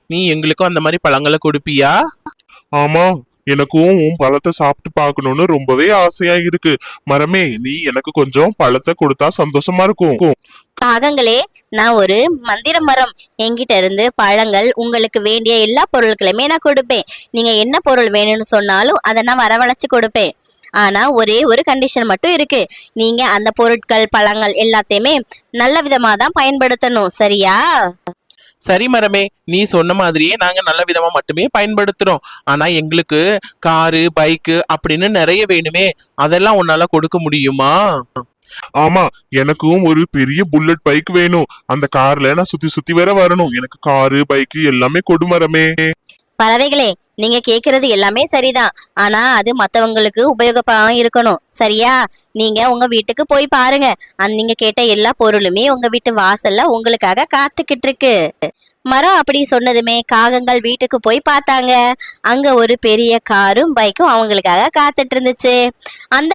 நீ எங்களுக்கும் அந்த மாதிரி பழங்களை கொடுப்பியா? ஆமா, எனக்கும் உன் பழத்தை சாப்பிட்டு பார்க்கணும்னு ரொம்பவே ஆசையா இருக்கு. மரமே, நீ எனக்கு கொஞ்சம் பழத்தை கொடுத்தா சந்தோஷமா இருக்கும். காகங்களே, நான் ஒரு மந்திர மரம். என்கிட்ட இருந்து பழங்கள், உங்களுக்கு வேண்டிய எல்லா பொருட்களையுமே நான் கொடுப்பேன். நீங்க என்ன பொருள் வேணும்னு சொன்னாலும் அதை நான் வரவழைச்சு கொடுப்பேன். ஆனா ஒரே ஒரு கண்டிஷன் மட்டும் இருக்கு. நீங்க அந்த பொருட்கள், பழங்கள் எல்லாத்தையுமே நல்ல விதமா தான் பயன்படுத்தணும், சரியா? சரி மரமே, நீ சொன்ன மாதிரியே நாங்க நல்ல விதமா மட்டுமே பயன்படுத்துறோம். ஆனா எங்களுக்கு காரு, பைக்கு அப்படின்னு நிறைய வேணுமே, அதெல்லாம் உன்னால கொடுக்க முடியுமா? ஆமா, எனக்கும் ஒரு பெரிய புல்லட் பைக் வேணும். அந்த கார்ல நான் சுத்தி சுத்தி வேற வரணும். எனக்கு காரு, பைக்கு எல்லாமே கொடு மரமே. பறவைகளே, நீங்க கேக்குறது எல்லாமே சரிதான். ஆனா அது மத்தவங்களுக்கு உபயோகமா இருக்கணும், சரியா? நீங்க உங்க வீட்டுக்கு போய் பாருங்க. நீங்க கேட்ட எல்லா பொருளுமே உங்க வீட்டு வாசல்ல உங்களுக்காக காத்துக்கிட்டு இருக்கு. மரம் அப்படி சொன்னதுமே காகங்கள் வீட்டுக்கு போய் பார்த்தாங்க. அங்க ஒரு பெரிய காரும் பைக்கும் அவங்களுக்காக காத்துட்டு இருந்துச்சு. அந்த